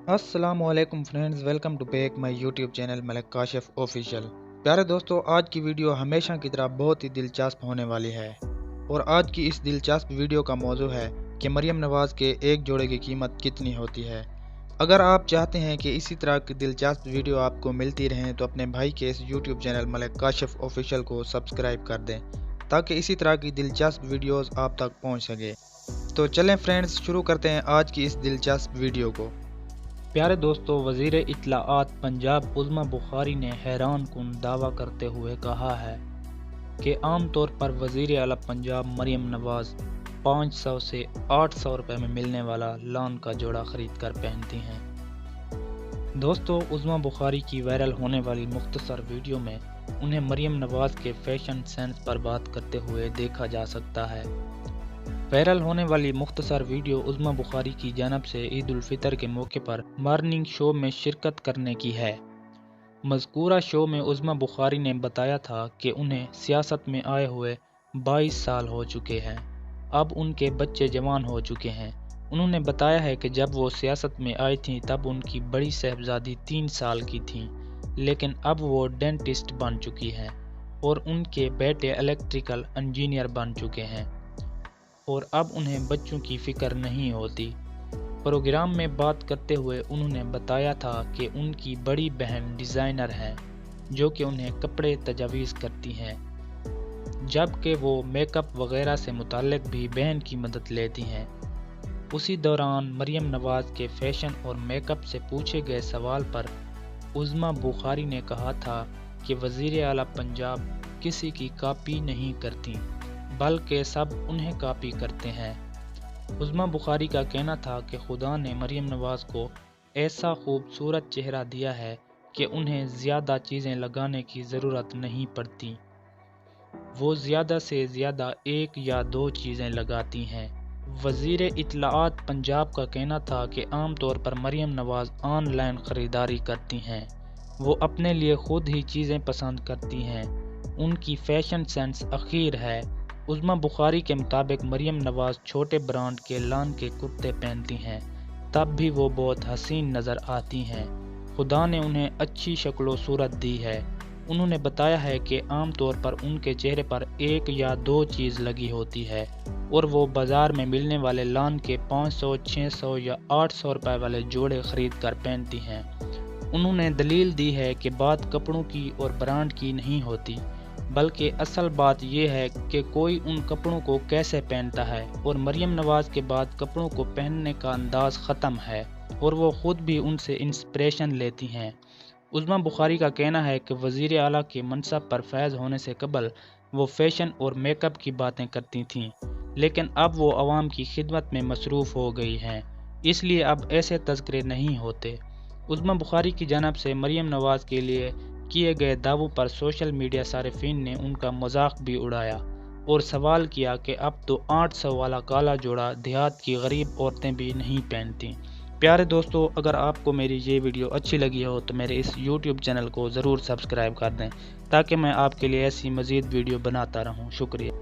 अस्सलामुअलैकुम friends, welcome to back my YouTube channel Malik Kashif official. प्यारे दोस्तों, आज की वीडियो हमेशा की तरह बहुत ही दिलचस्प होने वाली है और आज की इस दिलचस्प वीडियो का मौजू है कि मरियम नवाज़ के एक जोड़े की कीमत कितनी होती है। अगर आप चाहते हैं कि इसी तरह की दिलचस्प वीडियो आपको मिलती रहें तो अपने भाई के इस YouTube channel Malik Kashif official को सब्सक्राइब कर दें ताकि इसी तरह की दिलचस्प वीडियोज़ आप तक पहुँच सके। तो चलें फ्रेंड्स, शुरू करते हैं आज की इस दिलचस्प वीडियो को। प्यारे दोस्तों, वज़ीर इत्तलाआत पंजाब उज़्मा बुखारी ने हैरान कुन दावा करते हुए कहा है कि आम तौर पर वज़ीर आला पंजाब मरियम नवाज़ 500 से 800 रुपये में मिलने वाला लॉन का जोड़ा खरीद कर पहनती हैं। दोस्तों, उज़्मा बुखारी की वायरल होने वाली मुख्तसर वीडियो में उन्हें मरियम नवाज़ के फैशन सेंस पर बात करते हुए देखा जा सकता है। वायरल होने वाली मुख्तसर वीडियो उज़्मा बुखारी की जानिब से ईद उल फितर के मौके पर मॉर्निंग शो में शिरकत करने की है। मज़कूरा शो में उज़्मा बुखारी ने बताया था कि उन्हें सियासत में आए हुए 22 साल हो चुके हैं। अब उनके बच्चे जवान हो चुके हैं। उन्होंने बताया है कि जब वो सियासत में आई थीं तब उनकी बड़ी साहबजादी 3 साल की थीं, लेकिन अब वो डेंटिस्ट बन चुकी हैं और उनके बेटे इलेक्ट्रिकल इंजीनियर बन चुके हैं और अब उन्हें बच्चों की फ़िक्र नहीं होती। प्रोग्राम में बात करते हुए उन्होंने बताया था कि उनकी बड़ी बहन डिज़ाइनर हैं जो कि उन्हें कपड़े तजवीज़ करती हैं, जबकि वो मेकअप वगैरह से मुताल्लिक भी बहन की मदद लेती हैं। उसी दौरान मरियम नवाज़ के फ़ैशन और मेकअप से पूछे गए सवाल पर उज़्मा बुखारी ने कहा था कि वज़ीर आला पंजाब किसी की कॉपी नहीं करती बल्कि सब उन्हें कॉपी करते हैं। उज़्मा बुखारी का कहना था कि खुदा ने मरियम नवाज़ को ऐसा खूबसूरत चेहरा दिया है कि उन्हें ज़्यादा चीज़ें लगाने की ज़रूरत नहीं पड़ती। वो ज़्यादा से ज़्यादा 1 या 2 चीज़ें लगाती हैं। वज़ीर इत्तलाआत पंजाब का कहना था कि आम तौर पर मरियम नवाज़ ऑनलाइन ख़रीदारी करती हैं। वो अपने लिए खुद ही चीज़ें पसंद करती हैं। उनकी फ़ैशन सेंस अखीर है। उज़्मा बुखारी के मुताबिक मरियम नवाज़ छोटे ब्रांड के लॉन के कुर्ते पहनती हैं, तब भी वो बहुत हसीन नज़र आती हैं। खुदा ने उन्हें अच्छी शक्ल सूरत दी है। उन्होंने बताया है कि आम तौर पर उनके चेहरे पर 1 या 2 चीज़ लगी होती है और वो बाज़ार में मिलने वाले लॉन के 500, 600 या 800 रुपये वाले जोड़े खरीद कर पहनती हैं। उन्होंने दलील दी है कि बात कपड़ों की और ब्रांड की नहीं होती, बल्कि असल बात यह है कि कोई उन कपड़ों को कैसे पहनता है और मरियम नवाज़ के बाद कपड़ों को पहनने का अंदाज़ ख़त्म है और वो ख़ुद भी उनसे इंस्पिरेशन लेती हैं। उज़्मा बुखारी का कहना है कि वज़ीर आला के मनसब पर फैज़ होने से कबल वो फ़ैशन और मेकअप की बातें करती थीं, लेकिन अब वो आवाम की खिदमत में मसरूफ़ हो गई हैं, इसलिए अब ऐसे तज़किरे नहीं होते। उज़्मा बुखारी की जानिब से मरियम नवाज़ के लिए किए गए दावों पर सोशल मीडिया सारिफीन ने उनका मजाक भी उड़ाया और सवाल किया कि अब तो 800 वाला काला जोड़ा देहात की गरीब औरतें भी नहीं पहनती। प्यारे दोस्तों, अगर आपको मेरी ये वीडियो अच्छी लगी हो तो मेरे इस YouTube चैनल को ज़रूर सब्सक्राइब कर दें ताकि मैं आपके लिए ऐसी मज़ीद वीडियो बनाता रहूं। शुक्रिया।